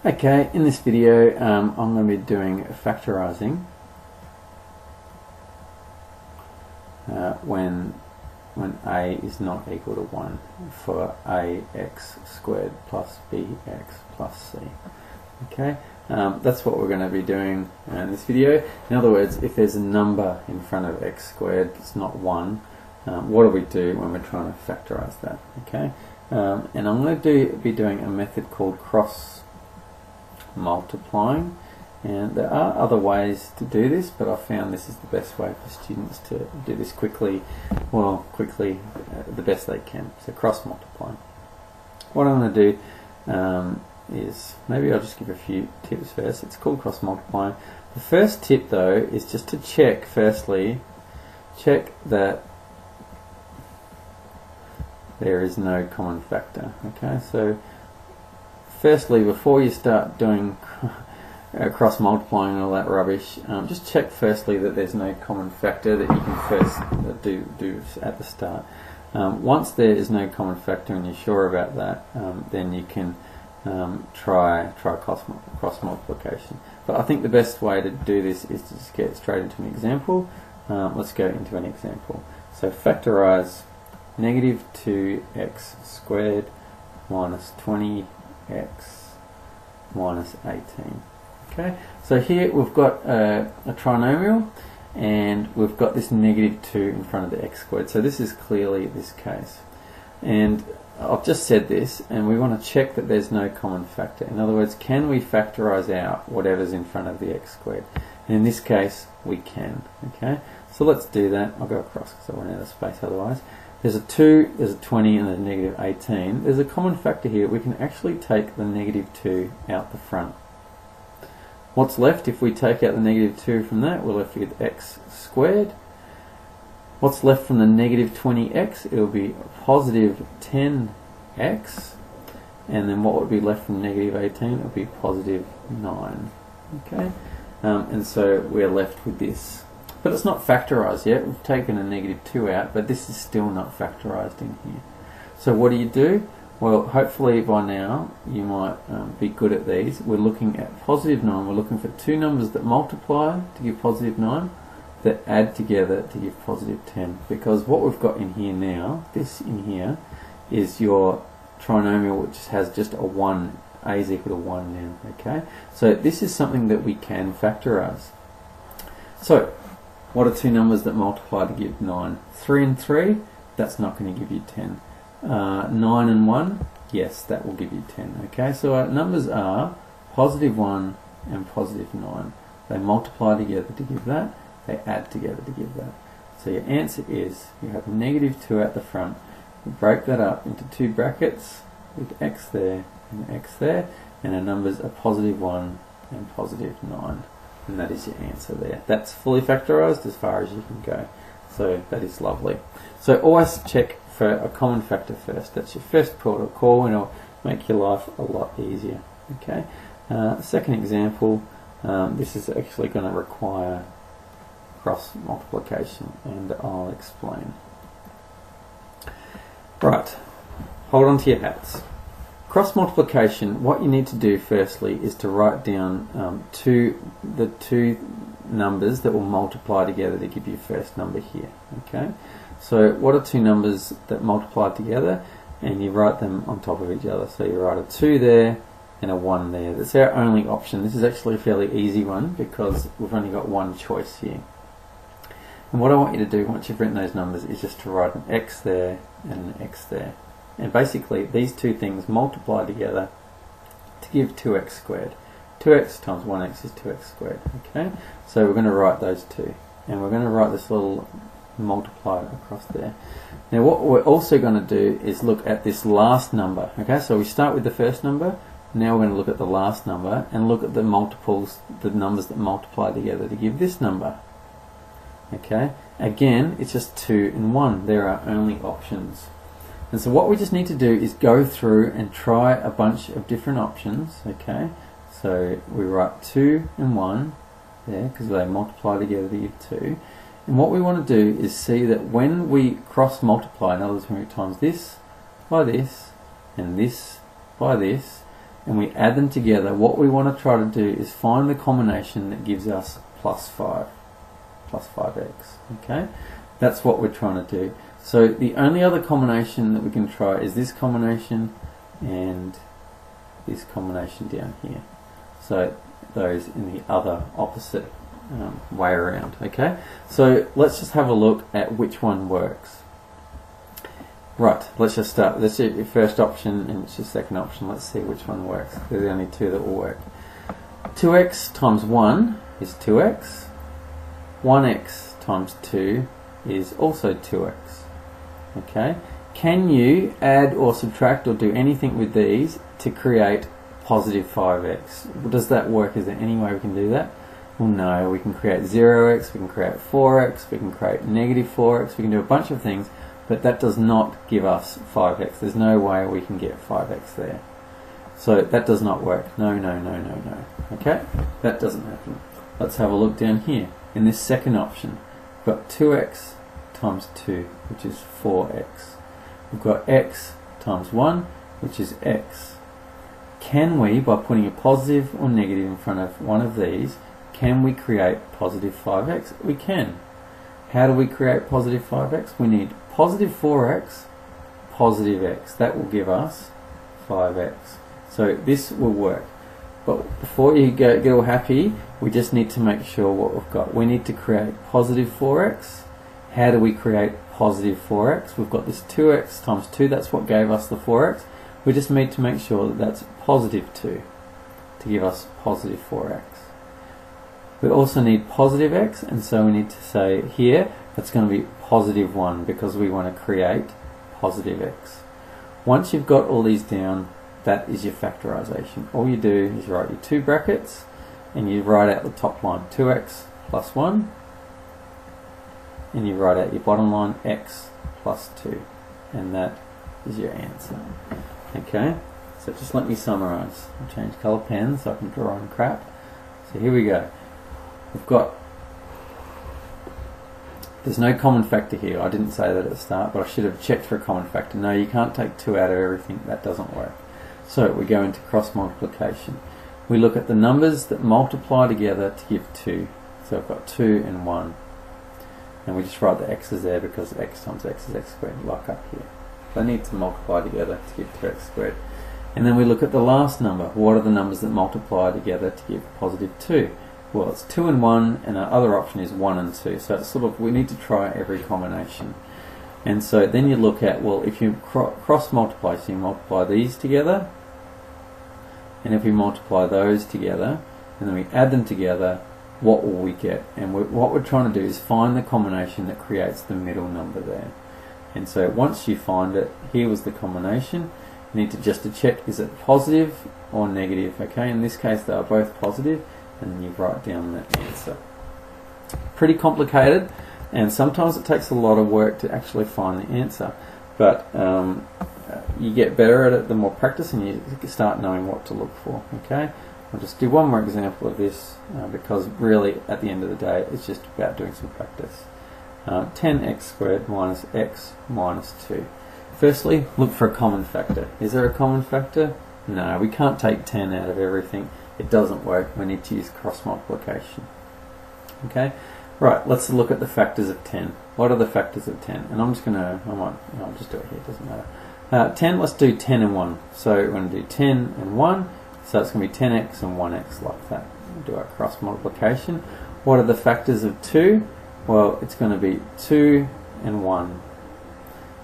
Okay, in this video I'm going to be doing factorising when a is not equal to 1 for ax squared plus bx plus c. Okay, that's what we're going to be doing in this video. In other words, if there's a number in front of x squared that's not 1, what do we do when we're trying to factorise that? Okay, and I'm going to be doing a method called cross multiplying, and there are other ways to do this, but I found this is the best way for students to do this quickly, the best they can. So cross multiplying. What I'm going to do is, maybe I'll just give a few tips first. It's called cross multiplying. The first tip though is just to check, firstly, check that there is no common factor. Okay, so firstly, before you start doing cross multiplying and all that rubbish, just check firstly that there's no common factor that you can first do at the start. Once there is no common factor and you're sure about that, then you can try cross multiplication. But I think the best way to do this is to just get straight into an example. Let's go into an example. So factorise negative 2x squared minus 20x minus 18. Okay, so here we've got a trinomial and we've got this negative 2 in front of the x squared. So this is clearly this case. And I've just said this, and we want to check that there's no common factor. In other words, can we factorise out whatever's in front of the x squared? And in this case, we can. Okay, so let's do that. I'll go across because I run out of space otherwise. There's a 2, there's a 20, and there's a negative 18. There's a common factor here. We can actually take the negative 2 out the front. What's left if we take out the negative 2 from that? We're left with x squared. What's left from the negative 20x? It'll be positive 10x. And then what would be left from negative 18? It would be positive 9. Okay, and so we're left with this. But it's not factorised yet. We've taken a negative 2 out, but this is still not factorised in here. So what do? Well, hopefully by now you might be good at these. We're looking at positive 9. We're looking for two numbers that multiply to give positive 9, that add together to give positive 10. Because what we've got in here now, this in here, is your trinomial which has just a 1. A is equal to 1 now. Okay, so this is something that we can factorise. So what are two numbers that multiply to give 9? 3 and 3, that's not going to give you 10. 9 and 1, yes, that will give you 10. Okay, so our numbers are positive 1 and positive 9. They multiply together to give that, they add together to give that. So your answer is, you have negative 2 at the front. You break that up into two brackets with x there and x there, and our numbers are positive 1 and positive 9. And that is your answer there. That's fully factorised as far as you can go. So that is lovely. So always check for a common factor first. That's your first port of call, and it'll make your life a lot easier. Okay. Second example, this is actually going to require cross multiplication, and I'll explain. Right. Hold on to your hats. Cross multiplication, what you need to do firstly is to write down the two numbers that will multiply together to give you first number here. Okay, so what are two numbers that multiply together, and you write them on top of each other. So you write a 2 there and a 1 there. That's our only option. This is actually a fairly easy one because we've only got one choice here. And what I want you to do once you've written those numbers is just to write an x there and an x there. And basically these two things multiply together to give 2x squared. 2x times 1x is 2x squared. Okay, so we're going to write those two, and we're going to write this little multiplier across there. Now what we're also going to do is look at this last number. Okay, so we start with the first number, now we're going to look at the last number and look at the multiples, the numbers that multiply together to give this number. Okay, again it's just 2 and 1. There are only options. And so what we just need to do is go through and try a bunch of different options. Okay, so we write 2 and 1 there because they multiply together to give 2. And what we want to do is see that when we cross multiply, in other words when we times this by this and this by this, and we add them together, what we want to try to do is find the combination that gives us plus 5x. Okay, that's what we're trying to do. So the only other combination that we can try is this combination and this combination down here. So those in the other opposite way around. Okay, so let's just have a look at which one works. Right, let's just start. Let's do your first option and it's your second option. Let's see which one works. There's only two that will work. 2x times 1 is 2x. 1x times 2 is also 2x. Okay, can you add or subtract or do anything with these to create positive 5x? Does that work? Is there any way we can do that? Well, no. We can create 0x, we can create 4x, we can create negative 4x, we can do a bunch of things, but that does not give us 5x. There's no way we can get 5x there. So that does not work. No, no, no, no, no. Okay, that doesn't happen. Let's have a look down here. In this second option, we've got 2x times 2, which is 4x. We've got x times 1, which is x. Can we, by putting a positive or negative in front of one of these, can we create positive 5x? We can. How do we create positive 5x? We need positive 4x, positive x. That will give us 5x. So this will work. But before you get all happy, we just need to make sure what we've got. We need to create positive 4x. How do we create positive 4x? We've got this 2x times 2. That's what gave us the 4x. We just need to make sure that that's positive 2 to give us positive 4x. We also need positive x, and so we need to say here that's going to be positive 1 because we want to create positive x. Once you've got all these down, that is your factorization. All you do is write your two brackets and you write out the top line 2x plus 1, and you write out your bottom line x plus 2, and that is your answer. Okay, so just let me summarize. I'll change color pens so I can draw on crap. So here we go. We've got, there's no common factor here. I didn't say that at the start, but I should have checked for a common factor. No, you can't take 2 out of everything. That doesn't work. So we go into cross multiplication. We look at the numbers that multiply together to give 2. So I've got 2 and 1. And we just write the x's there because x times x is x squared, like up here. They need to multiply together to give 2x squared. And then we look at the last number. What are the numbers that multiply together to give positive 2? Well, it's 2 and 1, and our other option is 1 and 2. So it's sort of, we need to try every combination. And so then you look at, well, if you cross multiply, so you multiply these together, and if we multiply those together, and then we add them together, what will we get? And what we're trying to do is find the combination that creates the middle number there. And so once you find it, here was the combination. You need to just check, is it positive or negative? Okay, in this case they are both positive, and then you write down the answer. Pretty complicated, and sometimes it takes a lot of work to actually find the answer, but you get better at it the more practice, and you start knowing what to look for. Okay, I'll just do one more example of this because really at the end of the day it's just about doing some practice. 10x squared minus x minus 2. Firstly, look for a common factor. Is there a common factor? No, we can't take 10 out of everything. It doesn't work. We need to use cross multiplication. Okay, right, let's look at the factors of 10. What are the factors of 10? And I'm just going to, I'll just do it here, it doesn't matter. 10, let's do 10 and 1. So we're going to do 10 and 1, so it's going to be 10x and 1x like that. We'll do our cross multiplication. What are the factors of 2? Well, it's going to be 2 and 1.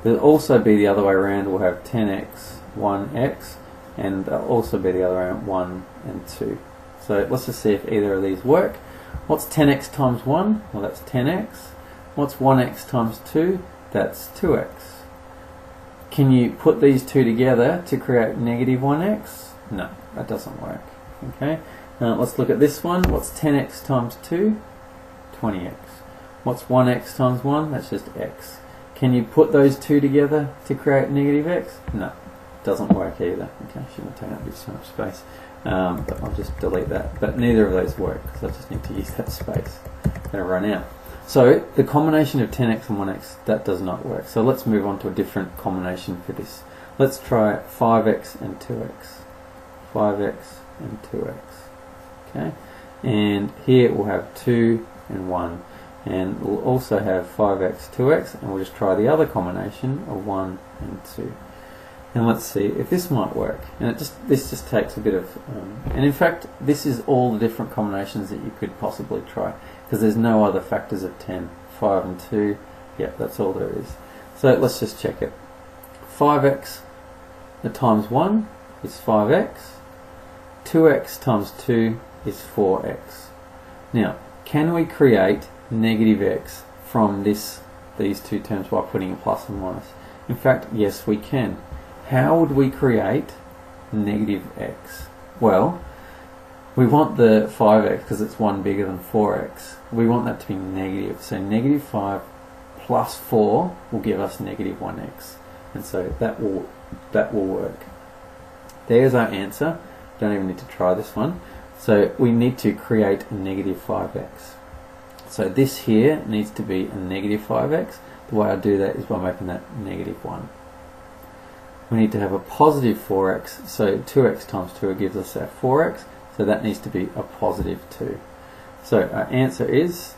There'll also be the other way around. We'll have 10x, 1x, and there'll also be the other way around, 1 and 2. So let's just see if either of these work. What's 10x times 1? Well, that's 10x. What's 1x times 2? That's 2x. Can you put these two together to create negative 1x? No, that doesn't work. Okay, now let's look at this one. What's 10x times 2? 20x. What's 1x times 1? That's just x. Can you put those two together to create negative x? No, doesn't work either. Okay, shouldn't take up so much space, but I'll just delete that. But neither of those work because I just need to use that space. They'll run out. So the combination of 10x and 1x, that does not work. So let's move on to a different combination for this. Let's try 5x and 2x. 5x and 2x. Okay, and here we'll have 2 and 1, and we'll also have 5x, 2x, and we'll just try the other combination of 1 and 2. And let's see if this might work. And this just takes a bit of, and in fact this is all the different combinations that you could possibly try, because there's no other factors of 10. 5 and 2, yeah, that's all there is. So let's just check it. 5x times 1 is 5x, 2x times 2 is 4x. Now, can we create negative x from these two terms by putting a plus and minus? In fact, yes, we can. How would we create negative x? Well, we want the 5x because it's 1 bigger than 4x. We want that to be negative. So negative 5 plus 4 will give us negative 1x. And so that will work. There's our answer. Don't even need to try this one. So we need to create a negative 5x. So this here needs to be a negative 5x. The way I do that is by making that negative 1. We need to have a positive 4x, so 2x times 2 gives us our 4x, so that needs to be a positive 2. So our answer is,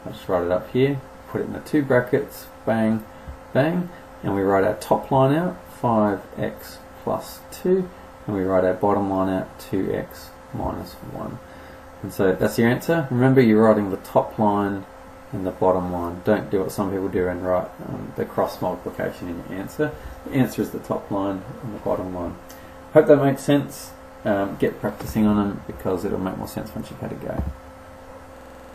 I'll just write it up here, put it in the 2 brackets, bang, bang, and we write our top line out, 5x plus 2, and we write our bottom line out, 2x minus 1. And so that's your answer. Remember, you're writing the top line and the bottom line. Don't do what some people do and write the cross multiplication in your answer. The answer is the top line and the bottom line. Hope that makes sense. Get practicing on them because it'll make more sense once you've had a go.